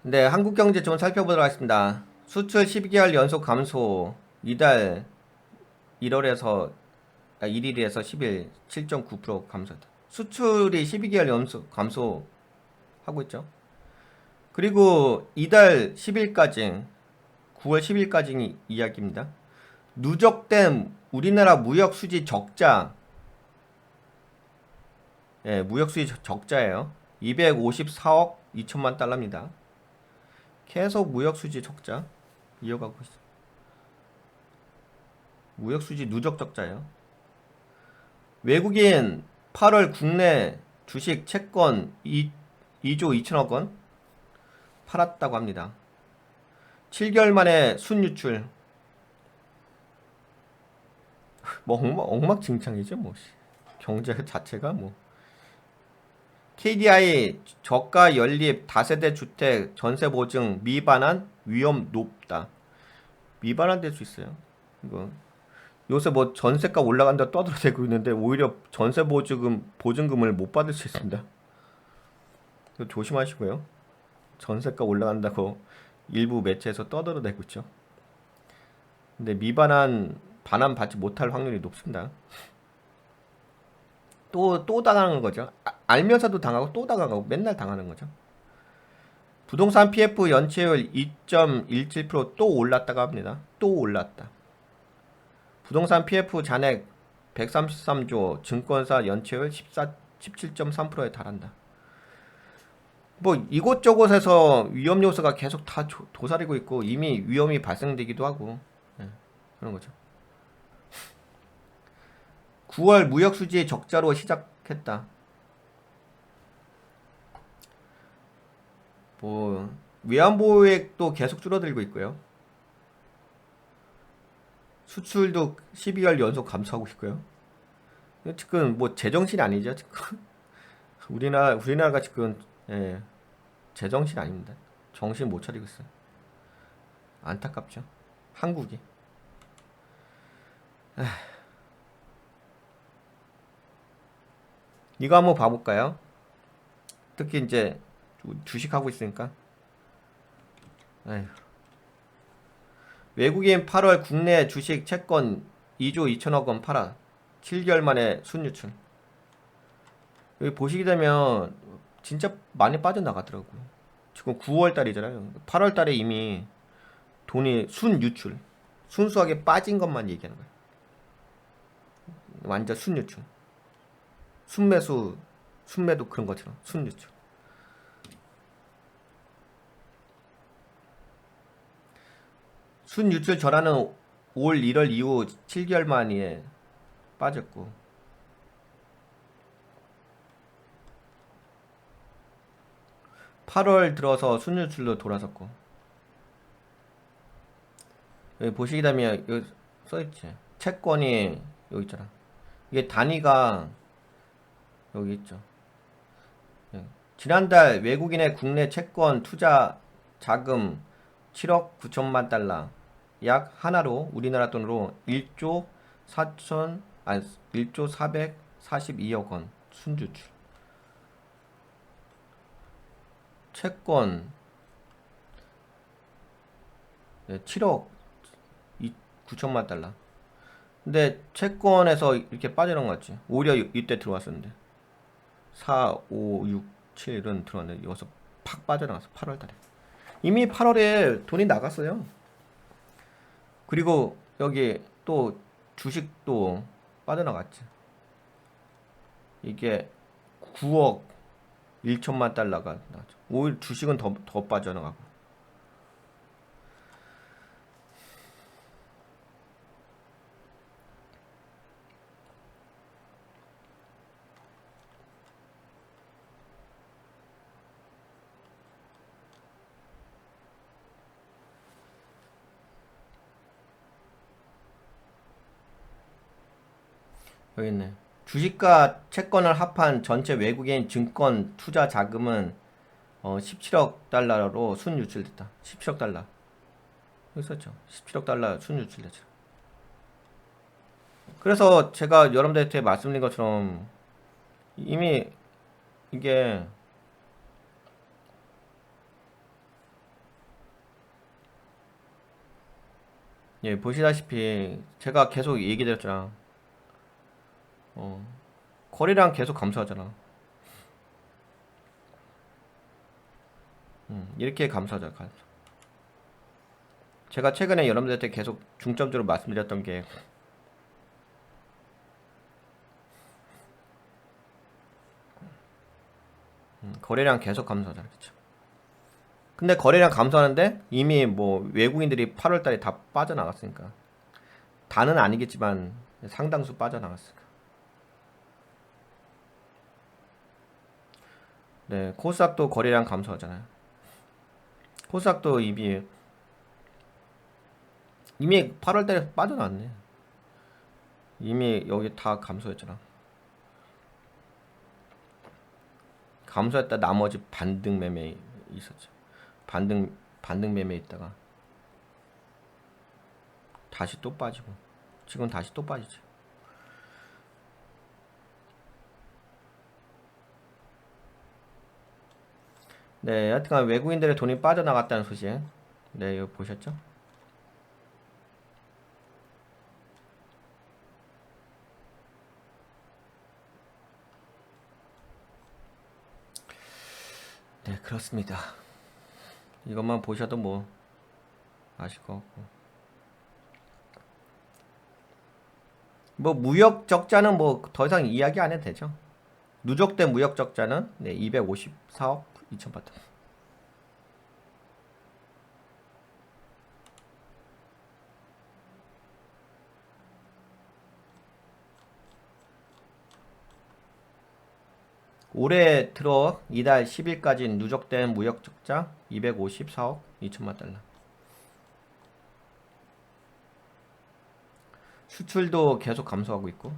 네, 한국경제 좀 살펴보도록 하겠습니다. 수출 12개월 연속 감소, 이달 1월에서 1일에서 10일 7.9% 감소했다. 수출이 12개월 연속 감소하고 있죠. 그리고 이달 10일까지 9월 10일까지 이야기입니다. 누적된 우리나라 무역 수지 적자, 예, 무역 수지 적자예요. 254억 2천만 달러입니다. 계속 무역 수지 적자 이어가고 있어. 무역 수지 누적 적자예요. 외국인 8월 국내 주식 채권 2조 2천억 원 팔았다고 합니다. 7개월 만에 순유출. 뭐 엉망진창이죠, 뭐. 경제 자체가 뭐. KDI 저가 연립 다세대 주택 전세 보증 미반환 위험 높다. 미반환될 수 있어요. 이거 요새 뭐 전세가 올라간다 떠들어대고 있는데 오히려 전세 보증금을 못 받을 수 있습니다. 조심하시고요. 전세가 올라간다고 일부 매체에서 떠들어대고 있죠. 근데 반환 받지 못할 확률이 높습니다. 또 당하는 거죠. 알면서도 당하고 또 당하고 맨날 당하는 거죠. 부동산 PF 연체율 2.17%또 올랐다고 합니다. 또 올랐다. 부동산 PF 잔액 133조, 증권사 연체율 17.3%에 달한다. 뭐 이곳저곳에서 위험 요소가 계속 다 도사리고 있고 이미 위험이 발생되기도 하고, 네, 그런 거죠. 9월 무역 수지 적자로 시작했다. 뭐 외환보유액도 계속 줄어들고 있고요. 수출도 12월 연속 감소하고 있고요. 지금 뭐 제정신 아니죠, 지금. 우리나라가 지금, 예, 제정신 아닙니다. 정신 못 차리고 있어요. 안타깝죠. 한국이. 이거 한번 봐볼까요? 특히 이제 주식하고 있으니까. 에휴. 외국인 8월 국내 주식 채권 2조 2천억 원 팔아 7개월 만에 순유출. 여기 보시게 되면 진짜 많이 빠져나가더라고요. 지금 9월 달이잖아요. 8월 달에 이미 돈이 순유출. 순수하게 빠진 것만 얘기하는 거예요. 완전 순유출. 순매도 그런 것처럼 순유출. 순유출 전환은 올 1월 이후 7개월 만에 빠졌고, 8월 들어서 순유출로 돌아섰고. 여기 보시게 되면 여기 써있지. 채권이 여기 있잖아. 이게 단위가 여기 있죠. 지난달 외국인의 국내 채권 투자 자금 7억 9천만 달러, 약 하나로 우리나라 돈으로 1조 442억 원 순유출. 채권 7억 9천만 달러. 근데 채권에서 이렇게 빠져나온 것 같지. 오히려 이때 들어왔었는데 4, 5, 6, 7은 들어왔는데 여기서 팍 빠져나갔어. 8월 달에. 이미 8월에 돈이 나갔어요. 그리고 여기 또 주식도 빠져나갔지. 이게 9억 1천만 달러가 나죠. 오히려 주식은 더 빠져나가고. 여기 있네. 주식과 채권을 합한 전체 외국인 증권 투자 자금은 17억 달러로 순유출됐다. 17억 달러. 여기 썼죠. 17억 달러 순유출됐죠. 그래서 제가 여러분들한테 말씀드린 것처럼 이미 이게 예, 보시다시피 제가 계속 얘기 드렸잖아. 어, 거래량 계속 감소하잖아. 이렇게 감소하잖아. 제가 최근에 여러분들한테 계속 중점적으로 말씀드렸던 게 거래량 계속 감소하잖아. 그쵸? 근데 거래량 감소하는데 이미 뭐 외국인들이 8월 달에 다 빠져나갔으니까. 다는 아니겠지만 상당수 빠져나갔으니까. 네, 코스닥도 거래량 감소하잖아요. 코스닥도 이미 8월 달에 빠져나왔네. 이미 여기 다 감소했잖아. 감소했다 나머지 반등 매매 있었죠. 반등 매매 있다가 다시 또 빠지고 지금 다시 또 빠지지. 네, 여하튼간 외국인들의 돈이 빠져나갔다는 소식. 네, 이거 보셨죠? 네, 그렇습니다. 이것만 보셔도 뭐 아실 것 같고. 뭐 무역 적자는 뭐 더 이상 이야기 안 해도 되죠. 누적된 무역 적자는 네, 254억 2천만 원. 올해 들어 이달 10일까지 누적된 무역 적자 254억 2천만 달러. 수출도 계속 감소하고 있고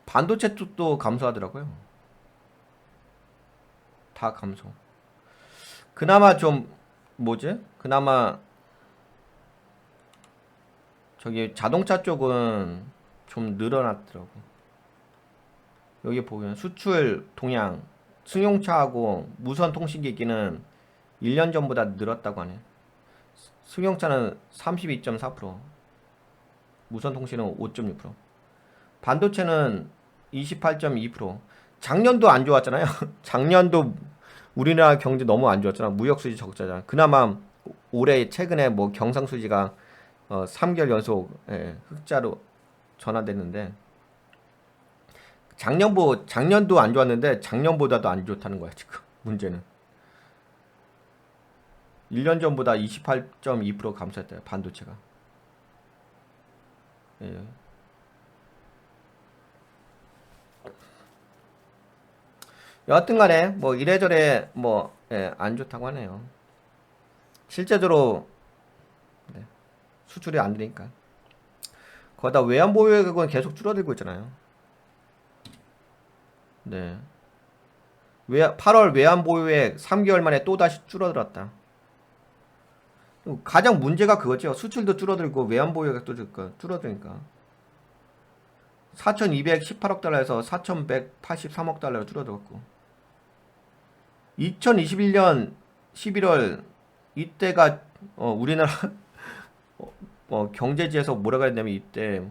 반도체 쪽도 감소하더라고요. 다 감소. 그나마 좀 뭐지? 그나마 저기 자동차 쪽은 좀 늘어났더라고. 여기 보면 수출 동향 승용차하고 무선 통신기기는 1년 전보다 늘었다고 하네. 승용차는 32.4%, 무선 통신은 5.6%, 반도체는 28.2%. 작년도 안 좋았잖아요. 작년도 우리나라 경제 너무 안 좋았잖아. 무역 수지 적자잖아. 그나마 올해 최근에 뭐 경상 수지가 3개월 연속 흑자로 전환됐는데 작년도 안 좋았는데 작년보다도 안 좋다는 거야 지금 문제는. 1년 전보다 28.2% 감소했대요 반도체가. 예. 여하튼간에 뭐 이래저래 뭐 안 좋다고 하네요. 실제적으로 네, 수출이 안 되니까. 거기다 외환 보유액은 계속 줄어들고 있잖아요. 네. 8월 외환 보유액 3개월 만에 또 다시 줄어들었다. 가장 문제가 그거죠. 수출도 줄어들고 외환 보유액도 줄어드니까 4,218억 달러에서 4,183억 달러로 줄어들었고 2021년 11월 이때가 우리나라 경제지에서 뭐라고 했냐면 이때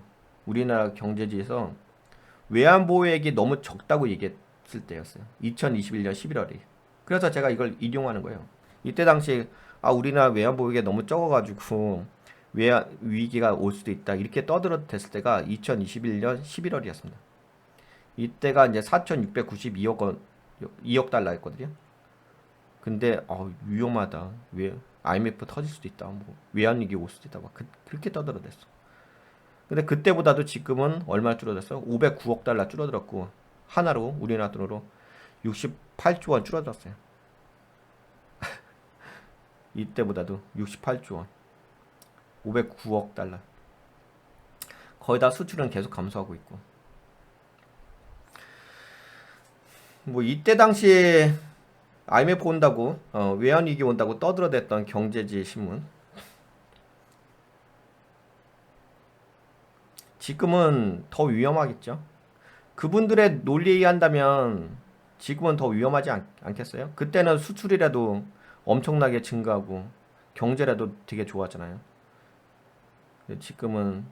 우리나라 경제지에서 외환 보유액이 너무 적다고 얘기했을 때였어요. 2021년 11월이. 그래서 제가 이걸 인용하는 거예요. 이때 당시 우리나라 외환 보유액이 너무 적어가지고 외환 위기가 올 수도 있다 이렇게 떠들어댔을 때가 2021년 11월이었습니다. 이때가 이제 4,692억 원 2억 달러였거든요. 근데 위험하다. 왜 IMF 터질 수도 있다. 뭐 외환 위기 올 수도 있다. 막 그렇게 떠들어댔어. 근데 그때보다도 지금은 얼마 줄어들었어? 509억 달러 줄어들었고 하나로 우리나라 돈으로 68조 원 줄어들었어요. 이때보다도 68조 원. 509억 달러. 거의 다 수출은 계속 감소하고 있고. 뭐 이때 당시에 IMF 온다고 외환위기 온다고 떠들어댔던 경제지 신문 지금은 더 위험하겠죠. 그분들의 논리에 의한다면 지금은 더 위험하지 않겠어요? 그때는 수출이라도 엄청나게 증가하고 경제라도 되게 좋았잖아요. 근데 지금은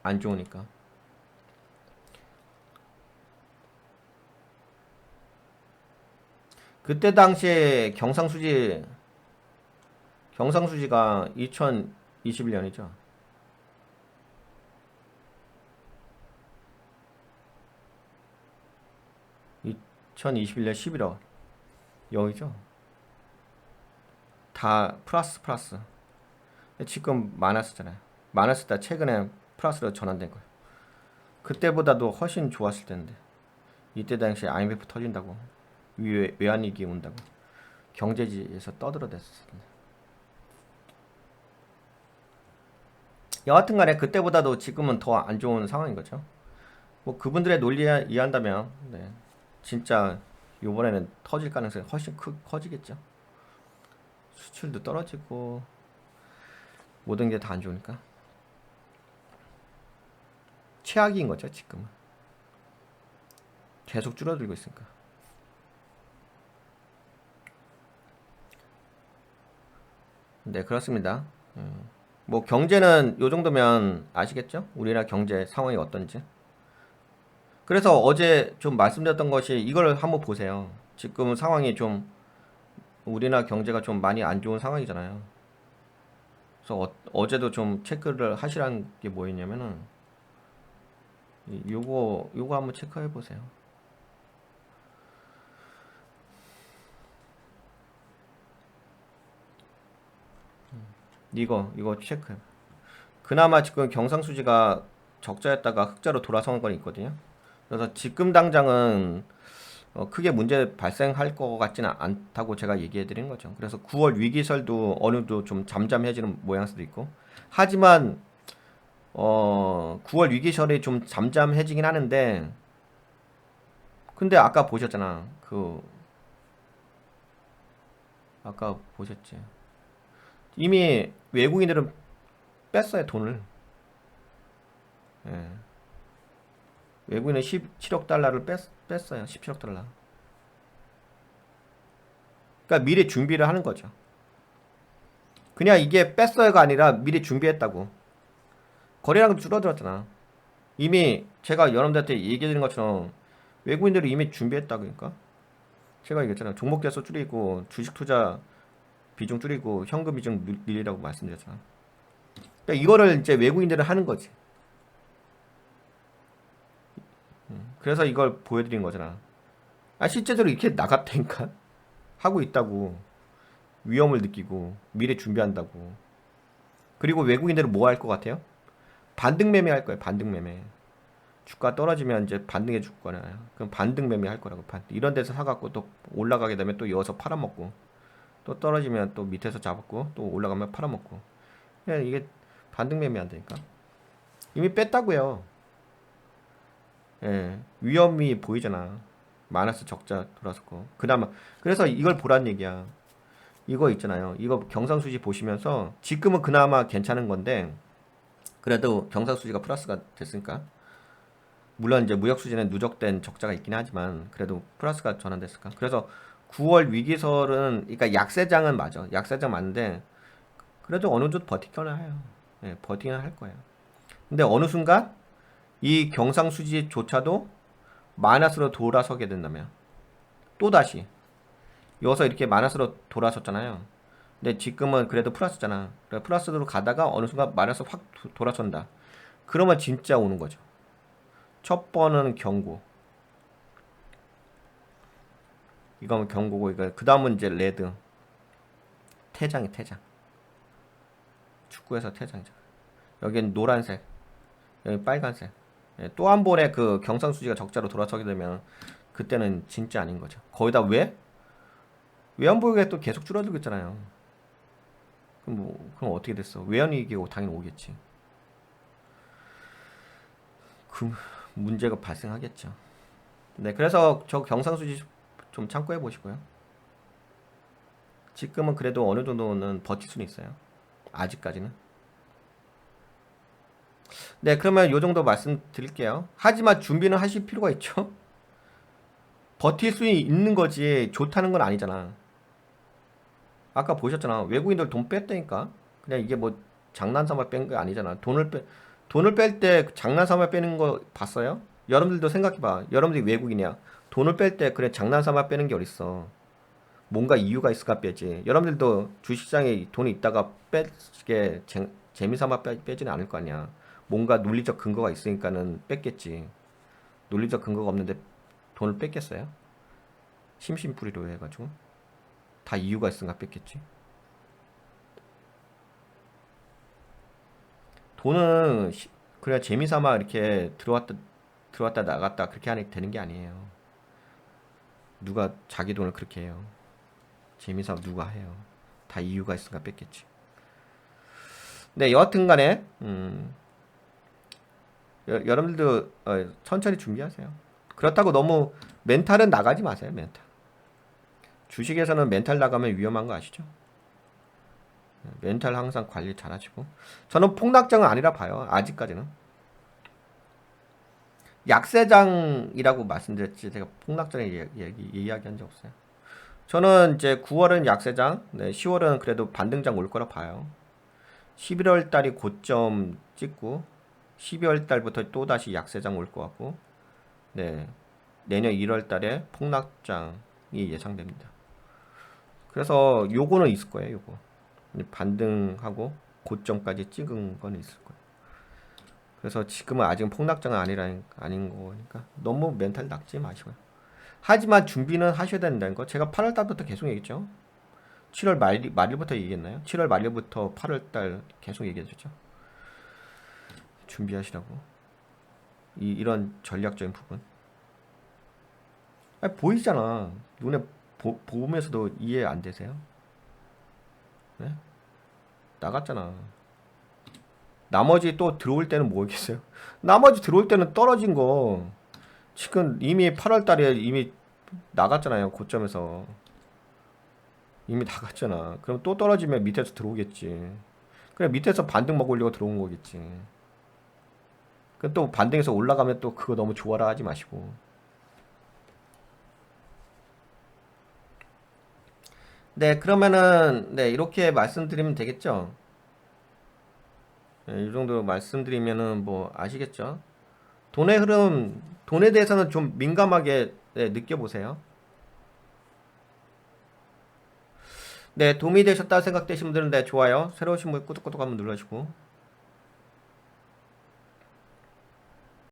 안 좋으니까. 그때 당시에 경상수지가 2021년이죠. 2021년 11월 여기죠. 다 플러스. 지금 마이너스잖아요. 마이너스다 최근에 플러스로 전환된 거예요. 그때보다도 훨씬 좋았을 텐데. 이때 당시에 IMF 터진다고, 외환위기 온다고 경제지에서 떠들어댔었는데. 여하튼간에 그때보다도 지금은 더 안 좋은 상황인 거죠. 뭐 그분들의 논리 이해한다면 네, 진짜 요번에는 터질 가능성이 훨씬 커지겠죠. 수출도 떨어지고 모든 게 다 안 좋으니까 최악인 거죠. 지금은 계속 줄어들고 있으니까. 네, 그렇습니다. 뭐 경제는 요 정도면 아시겠죠? 우리나라 경제 상황이 어떤지. 그래서 어제 좀 말씀드렸던 것이 이걸 한번 보세요. 지금 상황이 좀 우리나라 경제가 좀 많이 안 좋은 상황이잖아요. 그래서 어제도 좀 체크를 하시라는 게 뭐였냐면은 요거 한번 체크해 보세요. 이거 체크해. 그나마 지금 경상수지가 적자였다가 흑자로 돌아선 건 있거든요. 그래서 지금 당장은 크게 문제 발생할 것 같지는 않다고 제가 얘기해 드린 거죠. 그래서 9월 위기설도 어느 정도 좀 잠잠해지는 모양일 수도 있고. 하지만 9월 위기설이 좀 잠잠해지긴 하는데, 근데 아까 보셨잖아. 아까 보셨지. 이미 외국인들은 뺐어요, 돈을. 예. 외국인은 17억 달러를 뺐어요. 17억 달러. 그러니까 미리 준비를 하는 거죠. 그냥 이게 뺐어요가 아니라 미리 준비했다고. 거래량도 줄어들었잖아. 이미 제가 여러분들한테 얘기해드린 것처럼 외국인들이 이미 준비했다. 그러니까 제가 얘기했잖아요. 종목 개수 줄이고 주식 투자 비중 줄이고 현금 비중 늘리라고 말씀드렸잖아. 그러니까 이거를 이제 외국인들은 하는 거지. 그래서 이걸 보여드린 거잖아. 실제적으로 이렇게 나갔다니까. 하고 있다고. 위험을 느끼고 미래 준비한다고. 그리고 외국인들은 뭐 할 것 같아요? 반등 매매 할 거예요. 반등 매매. 주가 떨어지면 이제 반등해 줄 거잖아요. 그럼 반등 매매 할 거라고. 이런 데서 사갖고 또 올라가게 되면 또 이어서 팔아먹고, 또 떨어지면 또 밑에서 잡았고, 또 올라가면 팔아먹고. 그냥 이게 반등 매매 한다니까. 이미 뺐다고요. 예, 위험이 보이잖아. 마이너스 적자 돌아섰고. 그나마 그래서 이걸 보란 얘기야. 이거 있잖아요. 이거 경상수지 보시면서 지금은 그나마 괜찮은 건데, 그래도 경상수지가 플러스가 됐으니까. 물론 이제 무역수지는 누적된 적자가 있긴 하지만 그래도 플러스가 전환됐을까. 그래서 9월 위기설은, 그러니까 약세장은 맞아. 약세장 맞는데 그래도 어느 정도 버티기는 해요. 예, 버티기는 할 거예요. 근데 어느 순간 이 경상수지조차도 마이너스로 돌아서게 된다면, 또다시 여기서 이렇게 마이너스로 돌아섰잖아요. 근데 지금은 그래도 플러스잖아. 플러스로 가다가 어느 순간 마이너스 확 돌아선다. 그러면 진짜 오는 거죠. 첫 번은 경고. 이거는 경고고, 이거 그 다음은 이제 레드. 퇴장. 축구에서 퇴장이죠. 여기는 노란색, 여기 빨간색. 예, 또 한 번의 그 경상수지가 적자로 돌아서게 되면 그때는 진짜 아닌 거죠. 거기다 외환보유고가 또 계속 줄어들고 있잖아요. 그럼 어떻게 됐어? 외환위기가 당연히 오겠지. 그 문제가 발생하겠죠. 네, 그래서 저 경상수지 좀 참고해 보시고요. 지금은 그래도 어느 정도는 버틸 수는 있어요. 아직까지는. 네, 그러면 요 정도 말씀드릴게요. 하지만 준비는 하실 필요가 있죠. 버틸 수 있는 거지 좋다는 건 아니잖아. 아까 보셨잖아. 외국인들 돈 뺐다니까. 그냥 이게 뭐 장난삼아 뺀 게 아니잖아. 돈을 뺄 때 장난삼아 빼는 거 봤어요? 여러분들도 생각해봐. 여러분들이 외국인이야. 돈을 뺄 때 그래 장난삼아 빼는 게 어딨어. 뭔가 이유가 있을까 빼지. 여러분들도 주식시장에 돈이 있다가 빼게 재미삼아 빼지는 않을 거 아니야. 뭔가 논리적 근거가 있으니까는 뺐겠지. 논리적 근거가 없는데 돈을 뺐겠어요? 심심풀이로 해가지고 다 이유가 있으니까 뺐겠지. 돈은 그냥 재미삼아 이렇게 들어왔다 나갔다 그렇게 하니 되는 게 아니에요. 누가 자기 돈을 그렇게 해요? 재미삼아 누가 해요? 다 이유가 있으니까 뺐겠지. 네, 여하튼간에 여러분들도 천천히 준비하세요. 그렇다고 너무 멘탈은 나가지 마세요. 멘탈. 주식에서는 멘탈 나가면 위험한 거 아시죠? 멘탈 항상 관리 잘하시고. 저는 폭락장은 아니라 봐요. 아직까지는. 약세장이라고 말씀드렸지. 제가 폭락장에 이야기한 적 없어요. 저는 이제 9월은 약세장, 네, 10월은 그래도 반등장 올 거라 봐요. 11월 달이 고점 찍고 12월 달부터 또 다시 약세장 올 것 같고, 네, 내년 1월 달에 폭락장이 예상됩니다. 그래서 요거는 있을 거예요. 요거 반등하고 고점까지 찍은 거는 있을 거예요. 그래서 지금은 아직은 폭락장은 아닌 거니까 너무 멘탈 낙지 마시고요. 하지만 준비는 하셔야 된다는 거 제가 8월 달부터 계속 얘기했죠. 7월 말일부터 얘기했나요? 7월 말일부터 8월 달 계속 얘기해줬죠. 준비하시라고. 이런 전략적인 부분. 아니, 보이잖아. 눈에 보면서도 이해 안 되세요? 네? 나갔잖아. 나머지 또 들어올 때는 뭐겠어요? 나머지 들어올 때는 떨어진 거 지금 이미 8월 달에 이미 나갔잖아요. 고점에서 이미 나갔잖아. 그럼 또 떨어지면 밑에서 들어오겠지. 그래 밑에서 반등 먹으려고 들어온 거겠지. 그 또 반등해서 올라가면 또 그거 너무 좋아라 하지 마시고. 네, 그러면은 네, 이렇게 말씀드리면 되겠죠. 네, 이 정도 말씀드리면은 뭐 아시겠죠? 돈의 흐름, 돈에 대해서는 좀 민감하게 네, 느껴보세요. 네, 도움이 되셨다 생각되신 분들은 네, 좋아요. 새로 오신 분 꾸덕꾸덕 한번 눌러주시고.